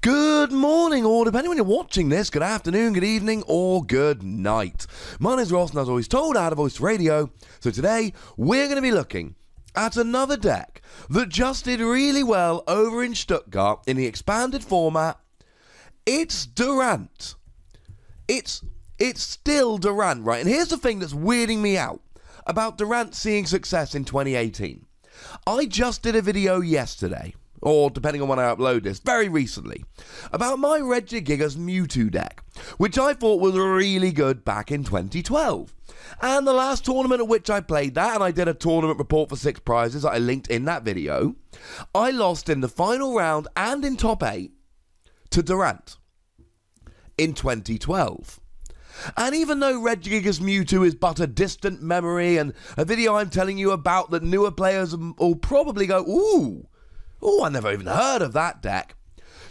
Good morning, or depending when you're watching this, good afternoon, good evening, or good night. My name is Ross, and as always told, out of Voice Radio. So today, we're going to be looking at another deck that just did really well over in Stuttgart in the expanded format. It's Durant. It's still Durant, right? And here's the thing that's weirding me out about Durant seeing success in 2018. I just did a video yesterday, or depending on when I upload this, very recently, about my Regigigas Mewtwo deck, which I thought was really good back in 2012. And the last tournament at which I played that, and I did a tournament report for 6 prizes that I linked in that video, I lost in the final round and in top 8 to Durant in 2012. And even though Regigigas Mewtwo is but a distant memory and a video I'm telling you about that newer players will probably go, ooh, I never even heard of that deck,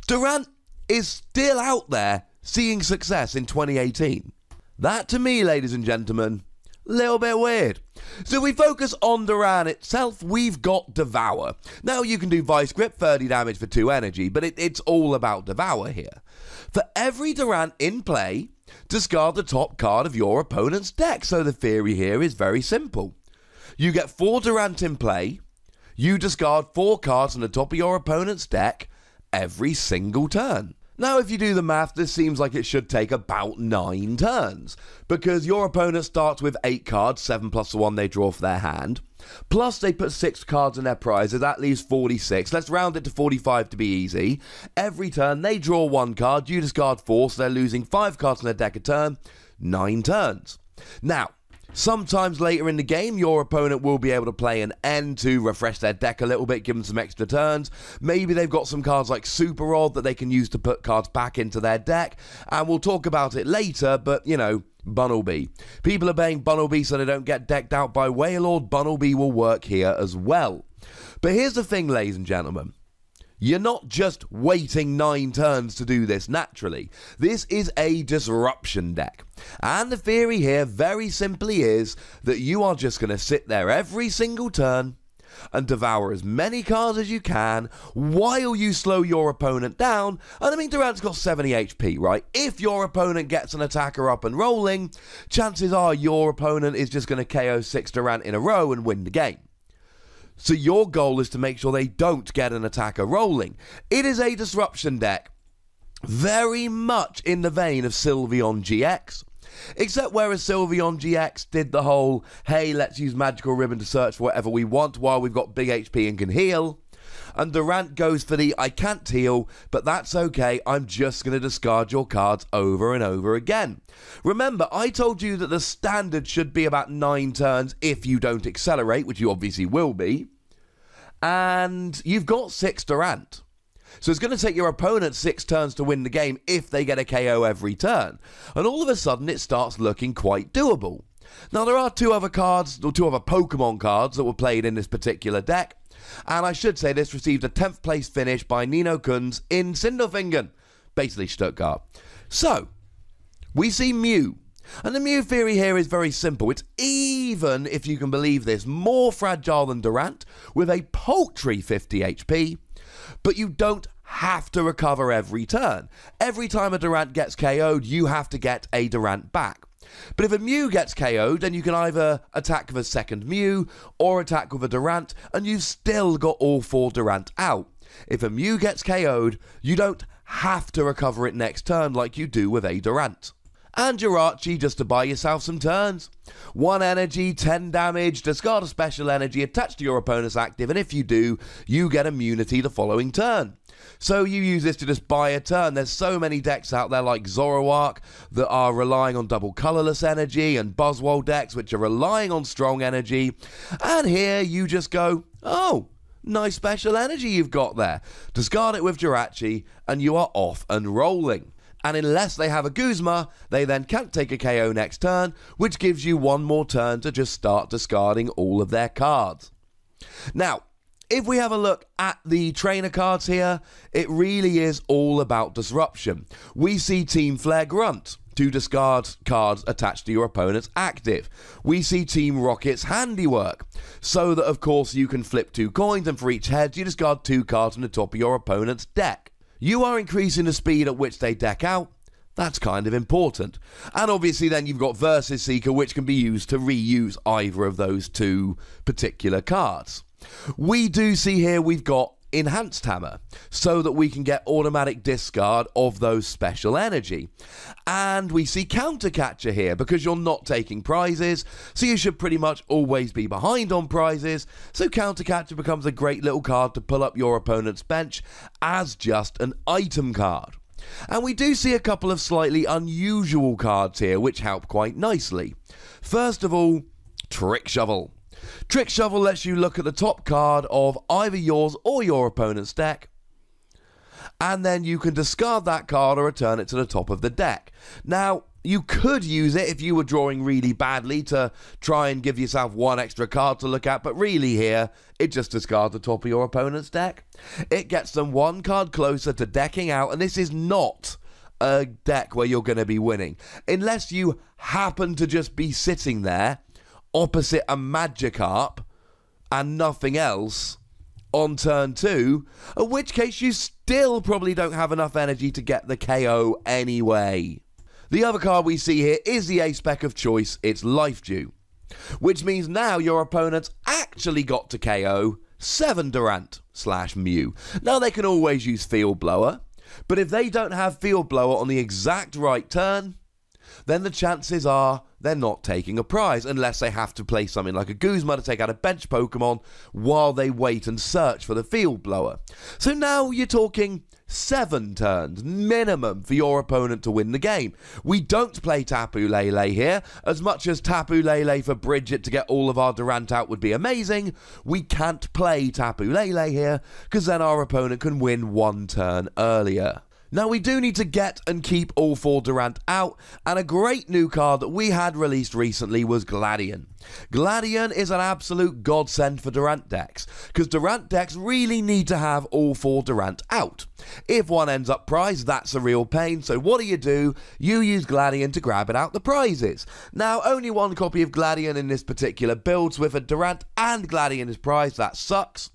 Durant is still out there seeing success in 2018. That, to me, ladies and gentlemen, a little bit weird. So we focus on Durant itself, we've got Devour. Now you can do Vice Grip, 30 damage for 2 energy, but it's all about Devour here. For every Durant in play, discard the top card of your opponent's deck. So the theory here is very simple. You get 4 Durant in play, you discard 4 cards from the top of your opponent's deck every single turn. Now, if you do the math, this seems like it should take about 9 turns, because your opponent starts with 8 cards, 7 plus the one they draw for their hand, plus they put 6 cards in their prizes, that leaves 46. Let's round it to 45 to be easy. Every turn, they draw 1 card, you discard 4, so they're losing 5 cards in their deck a turn, 9 turns. Now, sometimes later in the game, your opponent will be able to play an end to refresh their deck a little bit, give them some extra turns. Maybe they've got some cards like Super Rod that they can use to put cards back into their deck, and we'll talk about it later, but, you know, Bunnelby. People are playing Bunnelby so they don't get decked out by Wailord. Bunnelby will work here as well. But here's the thing, ladies and gentlemen. You're not just waiting 9 turns to do this naturally. This is a disruption deck. And the theory here very simply is that you are just going to sit there every single turn and devour as many cards as you can while you slow your opponent down. And I mean, Durant's got 70 HP, right? If your opponent gets an attacker up and rolling, chances are your opponent is just going to KO 6 Durant in a row and win the game. So your goal is to make sure they don't get an attacker rolling. It is a disruption deck, very much in the vein of Sylveon GX. Except whereas Sylveon GX did the whole, hey, let's use Magical Ribbon to search for whatever we want while we've got big HP and can heal. And Durant goes for the, I can't heal, but that's okay, I'm just going to discard your cards over and over again. Remember, I told you that the standard should be about 9 turns if you don't accelerate, which you obviously will be. And you've got 6 Durant. So it's going to take your opponent 6 turns to win the game if they get a KO every turn. And all of a sudden, it starts looking quite doable. Now, there are 2 other cards, or 2 other Pokemon cards that were played in this particular deck. And I should say this received a 10th place finish by Nino Kunz in Sindelfingen, basically Stuttgart. So, we see Mew. And the Mew theory here is very simple. It's even, if you can believe this, more fragile than Durant, with a paltry 50 HP, but you don't have to recover every turn. Every time a Durant gets KO'd, you have to get a Durant back. But if a Mew gets KO'd, then you can either attack with a second Mew or attack with a Durant, and you've still got all 4 Durant out. If a Mew gets KO'd, you don't have to recover it next turn like you do with a Durant. And Jirachi just to buy yourself some turns. 1 energy, 10 damage, discard a special energy attached to your opponent's active, and if you do, you get immunity the following turn. So you use this to just buy a turn. There's so many decks out there like Zoroark that are relying on double colorless energy, and Buzzwole decks which are relying on strong energy. And here you just go, oh, nice special energy you've got there. Discard it with Jirachi, and you are off and rolling. And unless they have a Guzma, they then can't take a KO next turn, which gives you 1 more turn to just start discarding all of their cards. Now, if we have a look at the trainer cards here, it really is all about disruption. We see Team Flare Grunt to discard cards attached to your opponent's active. We see Team Rocket's Handiwork, so that of course you can flip 2 coins, and for each head you discard 2 cards from the top of your opponent's deck. you are increasing the speed at which they deck out. That's kind of important. And obviously then you've got Versus Seeker, which can be used to reuse either of those two particular cards. We do see here we've got Enhanced Hammer, so that we can get automatic discard of those special energy. And we see Counter Catcher here, because you're not taking prizes, so you should pretty much always be behind on prizes, so Counter Catcher becomes a great little card to pull up your opponent's bench as just an item card. And we do see a couple of slightly unusual cards here which help quite nicely. First of all, Trick Shovel. Trick Shovel lets you look at the top card of either yours or your opponent's deck, and then you can discard that card or return it to the top of the deck. Now, you could use it if you were drawing really badly to try and give yourself one extra card to look at, but really here, it just discards the top of your opponent's deck. It gets them one card closer to decking out, and this is not a deck where you're going to be winning. Unless you happen to just be sitting there opposite a Magikarp and nothing else on turn 2, in which case you still probably don't have enough energy to get the KO anyway. The other card we see here is the ace spec of choice, it's Life Dew, which means now your opponent's actually got to KO 7 Durant / Mew. Now they can always use Field Blower, but if they don't have Field Blower on the exact right turn, then the chances are they're not taking a prize, unless they have to play something like a Guzma to take out a bench Pokemon while they wait and search for the Field Blower. So now you're talking 7 turns minimum for your opponent to win the game. We don't play Tapu Lele here. As much as Tapu Lele for Bridget to get all of our Durant out would be amazing, we can't play Tapu Lele here, because then our opponent can win 1 turn earlier. Now we do need to get and keep all 4 Durant out, and a great new card that we had released recently was Gladion. Gladion is an absolute godsend for Durant decks, because Durant decks really need to have all 4 Durant out. If one ends up prized, that's a real pain, so what do? You use Gladion to grab it out the prizes. Now, only 1 copy of Gladion in this particular build, so if a Durant and Gladion is prized, that sucks,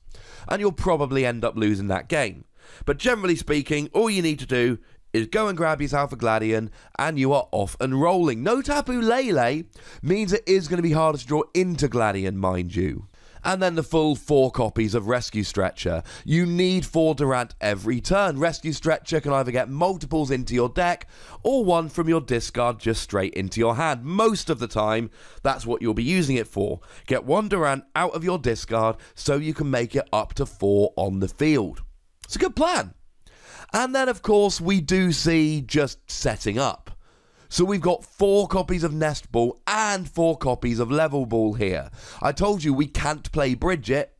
and you'll probably end up losing that game. But generally speaking, all you need to do is go and grab yourself a Gladion, and you are off and rolling. No Tapu Lele means it is going to be harder to draw into Gladion, mind you. And then the full 4 copies of Rescue Stretcher. You need 4 Durant every turn. Rescue Stretcher can either get multiples into your deck, or 1 from your discard just straight into your hand. Most of the time, that's what you'll be using it for. Get 1 Durant out of your discard so you can make it up to 4 on the field. It's a good plan. And then, of course, we do see just setting up. So we've got 4 copies of Nest Ball and 4 copies of Level Ball here. I told you we can't play Bridget,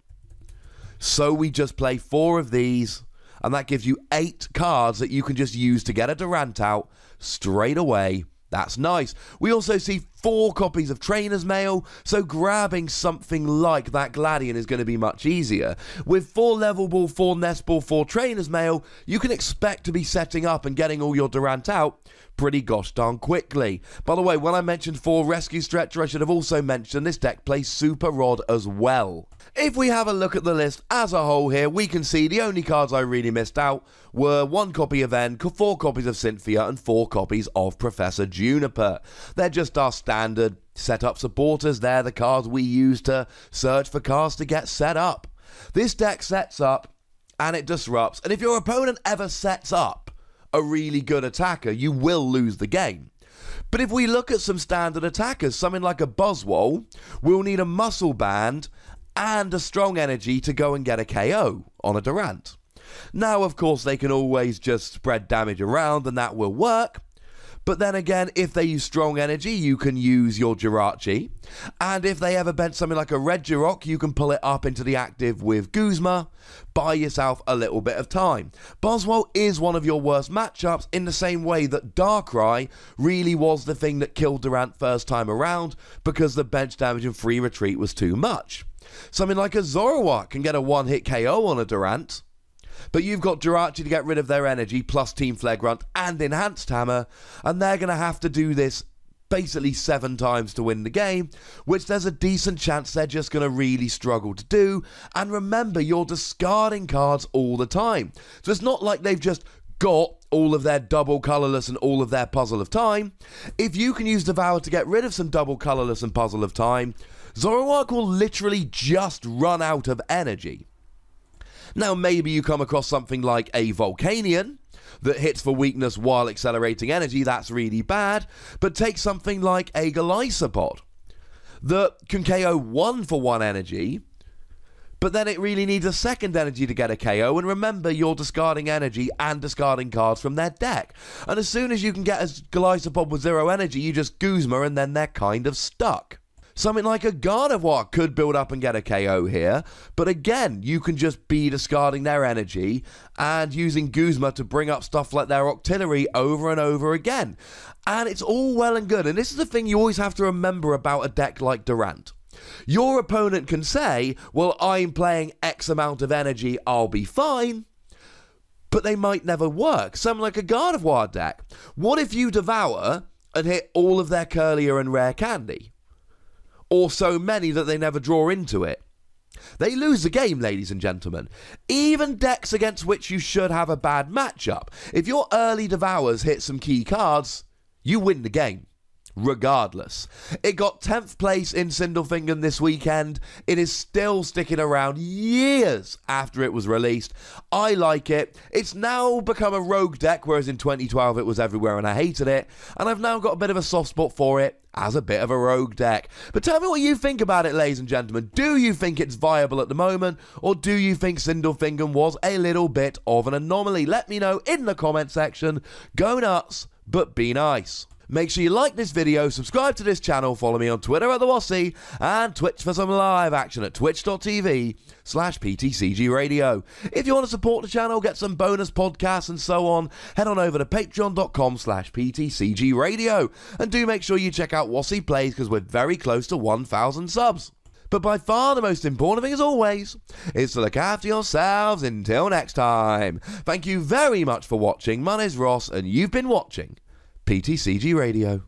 so we just play 4 of these, and that gives you 8 cards that you can just use to get a Durant out straight away. That's nice. We also see 4 copies of Trainer's Mail, so grabbing something like that Gladion is going to be much easier. With 4 Level Ball, 4 Nest Ball, 4 Trainer's Mail, you can expect to be setting up and getting all your Durant out pretty gosh darn quickly. By the way, when I mentioned 4 Rescue Stretcher, I should have also mentioned this deck plays Super Rod as well. If we have a look at the list as a whole here, we can see the only cards I really missed out were 1 copy of N, 4 copies of Cynthia, and 4 copies of Professor Juniper. They're just our standard setup supporters. They're the cards we use to search for cards to get set up. This deck sets up and it disrupts, and if your opponent ever sets up a really good attacker, you will lose the game. But if we look at some standard attackers, something like a Buzzwole, we'll need a Muscle Band and a Strong Energy to go and get a KO on a Durant. Now, of course, they can always just spread damage around and that will work. But then again, if they use Strong Energy, you can use your Jirachi. And if they ever bench something like a Regirock, you can pull it up into the active with Guzma. Buy yourself a little bit of time. Buzzwole is one of your worst matchups in the same way that Darkrai really was the thing that killed Durant first time around because the bench damage and free retreat was too much. Something like a Zoroark can get a one-hit KO on a Durant. But you've got Jirachi to get rid of their energy, plus Team Flare Grunt and Enhanced Hammer, and they're going to have to do this basically 7 times to win the game, which there's a decent chance they're just going to really struggle to do. And remember, you're discarding cards all the time. So it's not like they've just got all of their double colourless and all of their Puzzle of Time. If you can use Devour to get rid of some double colourless and Puzzle of Time, Zoroark will literally just run out of energy. Now, maybe you come across something like a Volcanion that hits for weakness while accelerating energy. That's really bad. But take something like a Golisopod that can KO 1 for 1 energy, but then it really needs a second energy to get a KO. And remember, you're discarding energy and discarding cards from their deck. And as soon as you can get a Golisopod with 0 energy, you just Guzma and then they're kind of stuck. Something like a Gardevoir could build up and get a KO here, but again, you can just be discarding their energy and using Guzma to bring up stuff like their Octillery over and over again. And it's all well and good, and this is the thing you always have to remember about a deck like Durant. Your opponent can say, well, I'm playing X amount of energy, I'll be fine, but they might never work. Something like a Gardevoir deck. What if you Devour and hit all of their Curlier and Rare Candy? Or so many that they never draw into it. They lose the game, ladies and gentlemen. Even decks against which you should have a bad matchup. If your early Devours hit some key cards, you win the game. Regardless. It got 10th place in Sindelfingen this weekend. It is still sticking around years after it was released. I like it. It's now become a rogue deck, whereas in 2012 it was everywhere and I hated it. And I've now got a bit of a soft spot for it as a bit of a rogue deck. But tell me what you think about it, ladies and gentlemen. Do you think it's viable at the moment? Or do you think Sindelfingen was a little bit of an anomaly? Let me know in the comment section. Go nuts, but be nice. Make sure you like this video, subscribe to this channel, follow me on Twitter at TheWossy, and Twitch for some live action at twitch.tv/PTCGRadio. If you want to support the channel, get some bonus podcasts and so on, head on over to patreon.com/PTCGRadio. And do make sure you check out Wossy Plays, because we're very close to 1,000 subs. But by far the most important thing, as always, is to look after yourselves until next time. Thank you very much for watching. My name's Ross, and you've been watching PTCG Radio.